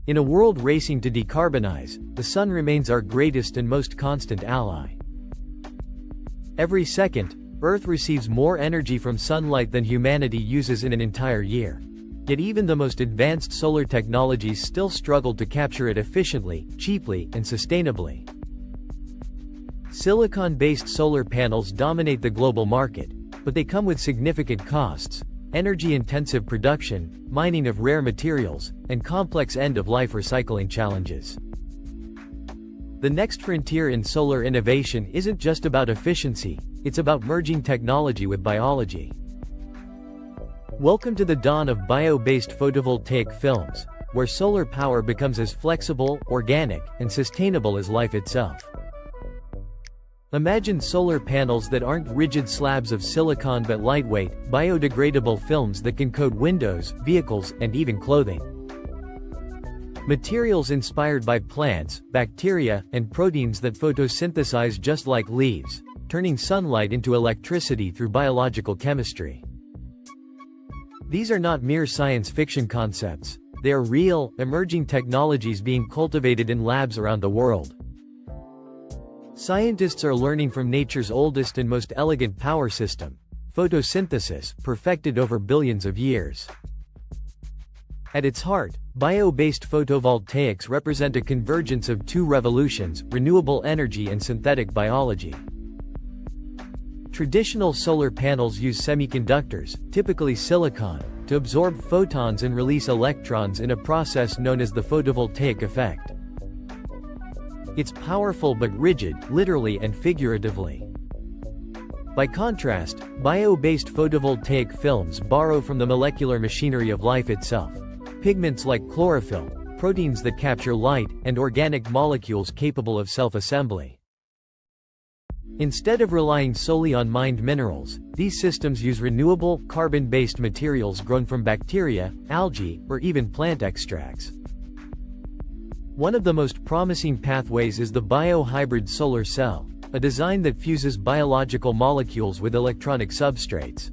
In a world racing to decarbonize, the sun remains our greatest and most constant ally. Every second, Earth receives more energy from sunlight than humanity uses in an entire year. Yet even the most advanced solar technologies still struggle to capture it efficiently, cheaply, and sustainably. Silicon-based solar panels dominate the global market, but they come with significant costs: energy-intensive production, mining of rare materials, and complex end-of-life recycling challenges. The next frontier in solar innovation isn't just about efficiency, it's about merging technology with biology. Welcome to the dawn of bio-based photovoltaic films, where solar power becomes as flexible, organic, and sustainable as life itself. Imagine solar panels that aren't rigid slabs of silicon but lightweight, biodegradable films that can coat windows, vehicles, and even clothing. Materials inspired by plants, bacteria, and proteins that photosynthesize just like leaves, turning sunlight into electricity through biological chemistry. These are not mere science fiction concepts, they are real, emerging technologies being cultivated in labs around the world. Scientists are learning from nature's oldest and most elegant power system, photosynthesis, perfected over billions of years. At its heart, bio-based photovoltaics represent a convergence of two revolutions: renewable energy and synthetic biology. Traditional solar panels use semiconductors, typically silicon, to absorb photons and release electrons in a process known as the photovoltaic effect. It's powerful but rigid, literally and figuratively. By contrast, bio-based photovoltaic films borrow from the molecular machinery of life itself: pigments like chlorophyll, proteins that capture light, and organic molecules capable of self-assembly. Instead of relying solely on mined minerals, these systems use renewable, carbon-based materials grown from bacteria, algae, or even plant extracts. One of the most promising pathways is the bio-hybrid solar cell, a design that fuses biological molecules with electronic substrates.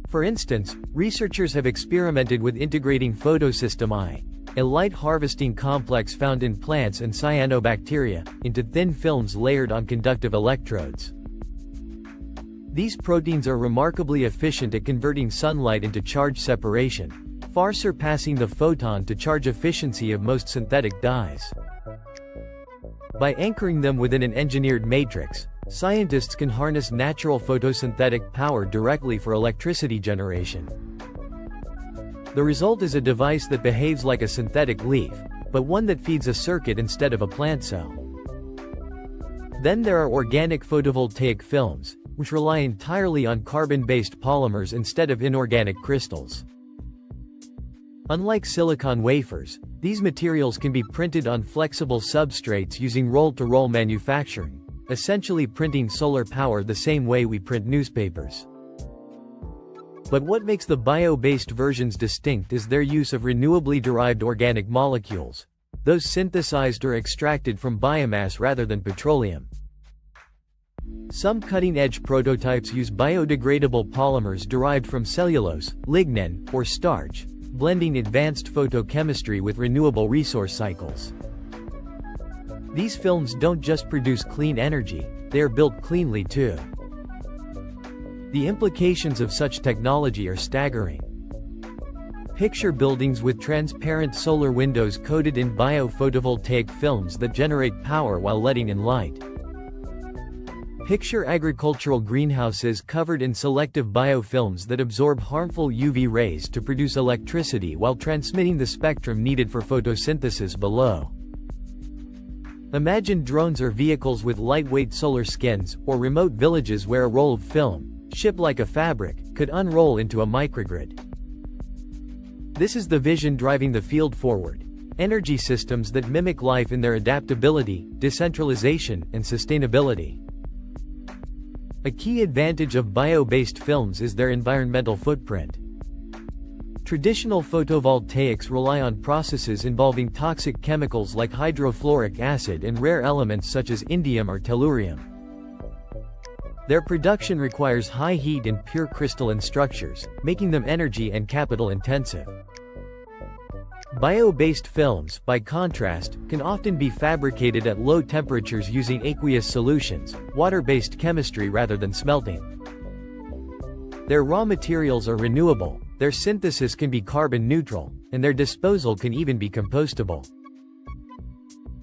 For instance, researchers have experimented with integrating Photosystem I, a light harvesting complex found in plants and cyanobacteria, into thin films layered on conductive electrodes. These proteins are remarkably efficient at converting sunlight into charge separation, far surpassing the photon-to-charge efficiency of most synthetic dyes. By anchoring them within an engineered matrix, scientists can harness natural photosynthetic power directly for electricity generation. The result is a device that behaves like a synthetic leaf, but one that feeds a circuit instead of a plant cell. Then there are organic photovoltaic films, which rely entirely on carbon-based polymers instead of inorganic crystals. Unlike silicon wafers, these materials can be printed on flexible substrates using roll-to-roll manufacturing, essentially printing solar power the same way we print newspapers. But what makes the bio-based versions distinct is their use of renewably derived organic molecules, those synthesized or extracted from biomass rather than petroleum. Some cutting-edge prototypes use biodegradable polymers derived from cellulose, lignin, or starch, blending advanced photochemistry with renewable resource cycles. These films don't just produce clean energy, they are built cleanly too. The implications of such technology are staggering. Picture buildings with transparent solar windows coated in bio-photovoltaic films that generate power while letting in light. Picture agricultural greenhouses covered in selective biofilms that absorb harmful UV rays to produce electricity while transmitting the spectrum needed for photosynthesis below. Imagine drones or vehicles with lightweight solar skins, or remote villages where a roll of film, shipped like a fabric, could unroll into a microgrid. This is the vision driving the field forward: energy systems that mimic life in their adaptability, decentralization, and sustainability. A key advantage of bio-based films is their environmental footprint. Traditional photovoltaics rely on processes involving toxic chemicals like hydrofluoric acid and rare elements such as indium or tellurium. Their production requires high heat and pure crystalline structures, making them energy and capital intensive. Bio-based films, by contrast, can often be fabricated at low temperatures using aqueous solutions, water-based chemistry rather than smelting. Their raw materials are renewable, their synthesis can be carbon neutral, and their disposal can even be compostable.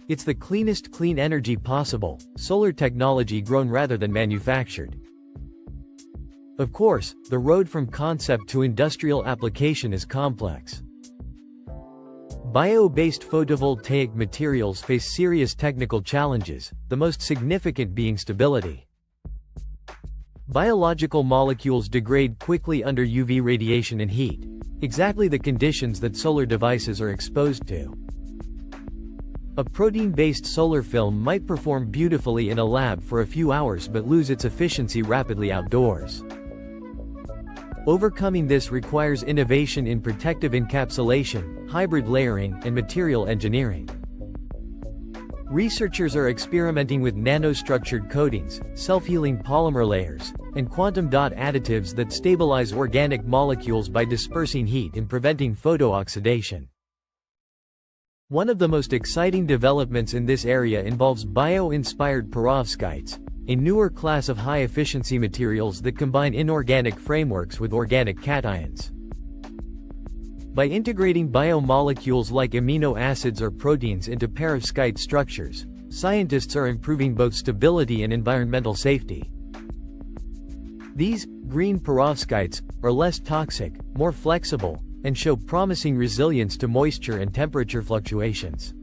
It's the cleanest clean energy possible, solar technology grown rather than manufactured. Of course, the road from concept to industrial application is complex. Bio-based photovoltaic materials face serious technical challenges, the most significant being stability. Biological molecules degrade quickly under UV radiation and heat, exactly the conditions that solar devices are exposed to. A protein-based solar film might perform beautifully in a lab for a few hours but lose its efficiency rapidly outdoors. Overcoming this requires innovation in protective encapsulation, hybrid layering, and material engineering. Researchers are experimenting with nanostructured coatings, self-healing polymer layers, and quantum dot additives that stabilize organic molecules by dispersing heat and preventing photooxidation. One of the most exciting developments in this area involves bio-inspired perovskites, a newer class of high-efficiency materials that combine inorganic frameworks with organic cations. By integrating biomolecules like amino acids or proteins into perovskite structures, scientists are improving both stability and environmental safety. These green perovskites are less toxic, more flexible, and show promising resilience to moisture and temperature fluctuations.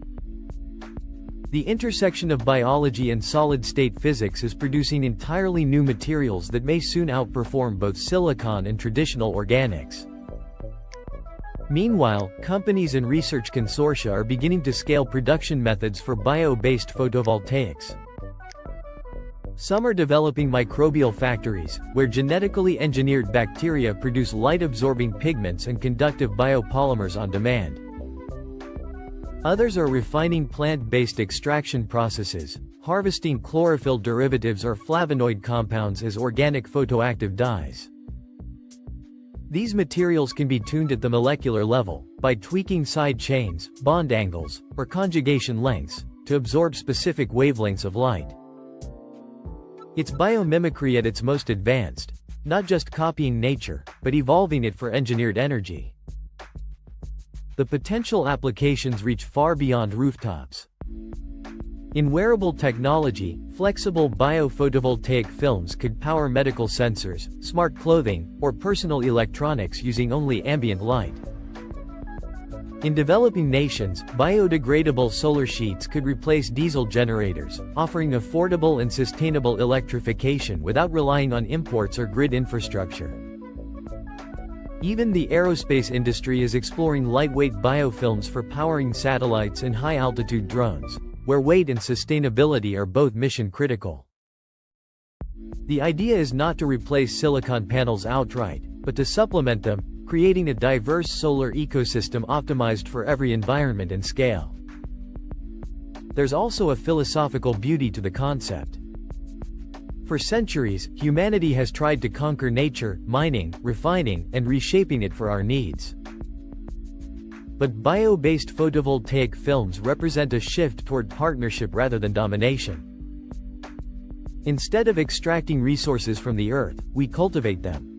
The intersection of biology and solid-state physics is producing entirely new materials that may soon outperform both silicon and traditional organics. Meanwhile, companies and research consortia are beginning to scale production methods for bio-based photovoltaics. Some are developing microbial factories, where genetically engineered bacteria produce light-absorbing pigments and conductive biopolymers on demand. Others are refining plant-based extraction processes, harvesting chlorophyll derivatives or flavonoid compounds as organic photoactive dyes. These materials can be tuned at the molecular level, by tweaking side chains, bond angles, or conjugation lengths, to absorb specific wavelengths of light. It's biomimicry at its most advanced, not just copying nature, but evolving it for engineered energy. The potential applications reach far beyond rooftops. In wearable technology, flexible biophotovoltaic films could power medical sensors, smart clothing, or personal electronics using only ambient light. In developing nations, biodegradable solar sheets could replace diesel generators, offering affordable and sustainable electrification without relying on imports or grid infrastructure. Even the aerospace industry is exploring lightweight biofilms for powering satellites and high-altitude drones, where weight and sustainability are both mission-critical. The idea is not to replace silicon panels outright, but to supplement them, creating a diverse solar ecosystem optimized for every environment and scale. There's also a philosophical beauty to the concept. For centuries, humanity has tried to conquer nature, mining, refining, and reshaping it for our needs. But bio-based photovoltaic films represent a shift toward partnership rather than domination. Instead of extracting resources from the earth, we cultivate them.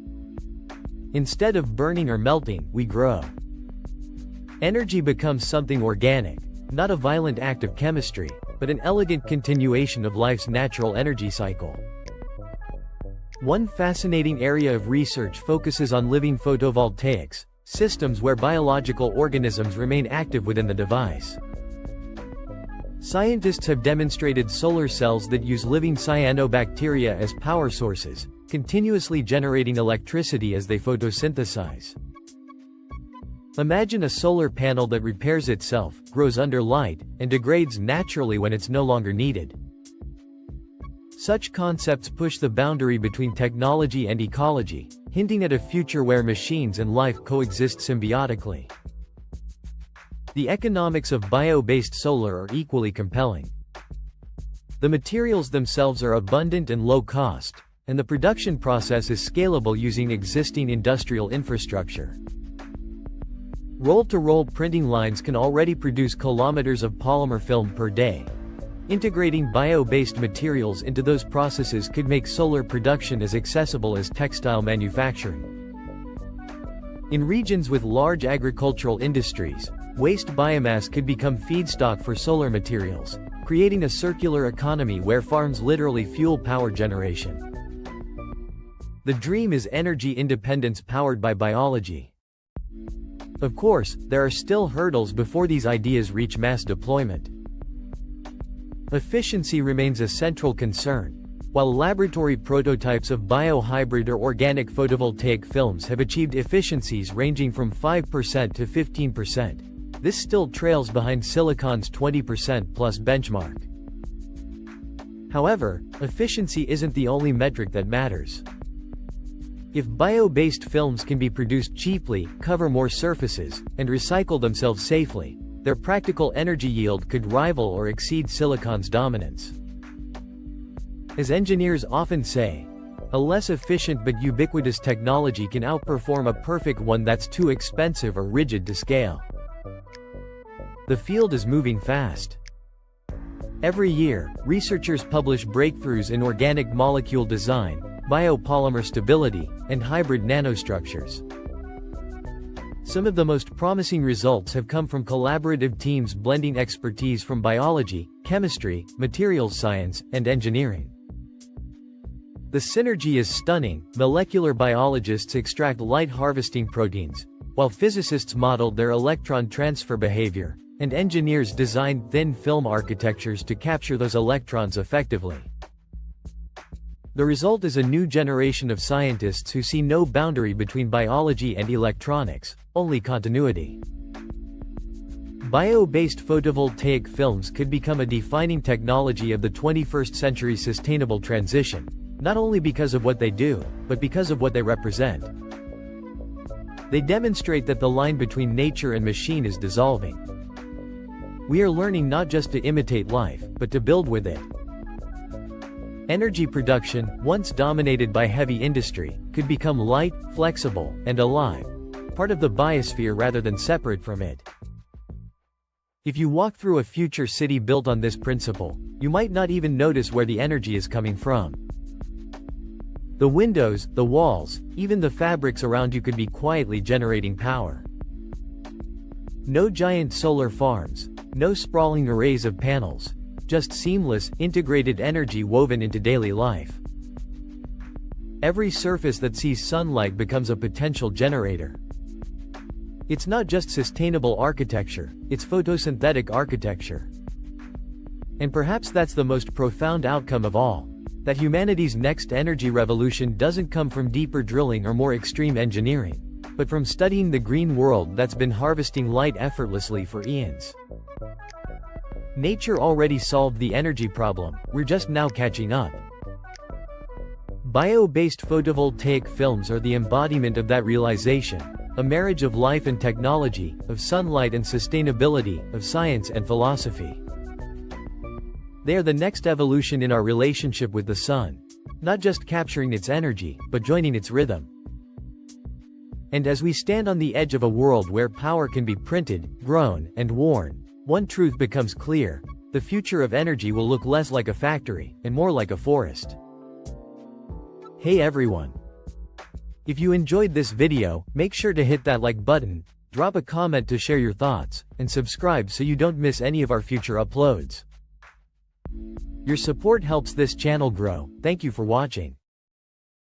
Instead of burning or melting, we grow. Energy becomes something organic, not a violent act of chemistry, but an elegant continuation of life's natural energy cycle. One fascinating area of research focuses on living photovoltaics, systems where biological organisms remain active within the device. Scientists have demonstrated solar cells that use living cyanobacteria as power sources, continuously generating electricity as they photosynthesize. Imagine a solar panel that repairs itself, grows under light, and degrades naturally when it's no longer needed. Such concepts push the boundary between technology and ecology, hinting at a future where machines and life coexist symbiotically. The economics of bio-based solar are equally compelling. The materials themselves are abundant and low cost, and the production process is scalable using existing industrial infrastructure. Roll-to-roll printing lines can already produce kilometers of polymer film per day. Integrating bio-based materials into those processes could make solar production as accessible as textile manufacturing. In regions with large agricultural industries, waste biomass could become feedstock for solar materials, creating a circular economy where farms literally fuel power generation. The dream is energy independence powered by biology. Of course, there are still hurdles before these ideas reach mass deployment. Efficiency remains a central concern. While laboratory prototypes of bio-hybrid or organic photovoltaic films have achieved efficiencies ranging from 5% to 15%, this still trails behind silicon's 20% plus benchmark. However, efficiency isn't the only metric that matters. If bio-based films can be produced cheaply, cover more surfaces, and recycle themselves safely, their practical energy yield could rival or exceed silicon's dominance. As engineers often say, a less efficient but ubiquitous technology can outperform a perfect one that's too expensive or rigid to scale. The field is moving fast. Every year, researchers publish breakthroughs in organic molecule design, biopolymer stability, and hybrid nanostructures. Some of the most promising results have come from collaborative teams blending expertise from biology, chemistry, materials science, and engineering. The synergy is stunning. Molecular biologists extract light harvesting proteins, while physicists modeled their electron transfer behavior, and engineers designed thin film architectures to capture those electrons effectively. The result is a new generation of scientists who see no boundary between biology and electronics, only continuity. Bio-based photovoltaic films could become a defining technology of the 21st century sustainable transition, not only because of what they do, but because of what they represent. They demonstrate that the line between nature and machine is dissolving. We are learning not just to imitate life, but to build with it. Energy production, once dominated by heavy industry, could become light, flexible, and alive, part of the biosphere rather than separate from it. If you walk through a future city built on this principle, you might not even notice where the energy is coming from. The windows, the walls, even the fabrics around you could be quietly generating power. No giant solar farms, no sprawling arrays of panels, just seamless, integrated energy woven into daily life. Every surface that sees sunlight becomes a potential generator. It's not just sustainable architecture, it's photosynthetic architecture. And perhaps that's the most profound outcome of all. That humanity's next energy revolution doesn't come from deeper drilling or more extreme engineering, but from studying the green world that's been harvesting light effortlessly for eons. Nature already solved the energy problem, we're just now catching up. Bio-based photovoltaic films are the embodiment of that realization, a marriage of life and technology, of sunlight and sustainability, of science and philosophy. They are the next evolution in our relationship with the sun, not just capturing its energy, but joining its rhythm. And as we stand on the edge of a world where power can be printed, grown, and worn, one truth becomes clear: the future of energy will look less like a factory, and more like a forest. Hey everyone! If you enjoyed this video, make sure to hit that like button, drop a comment to share your thoughts, and subscribe so you don't miss any of our future uploads. Your support helps this channel grow. Thank you for watching.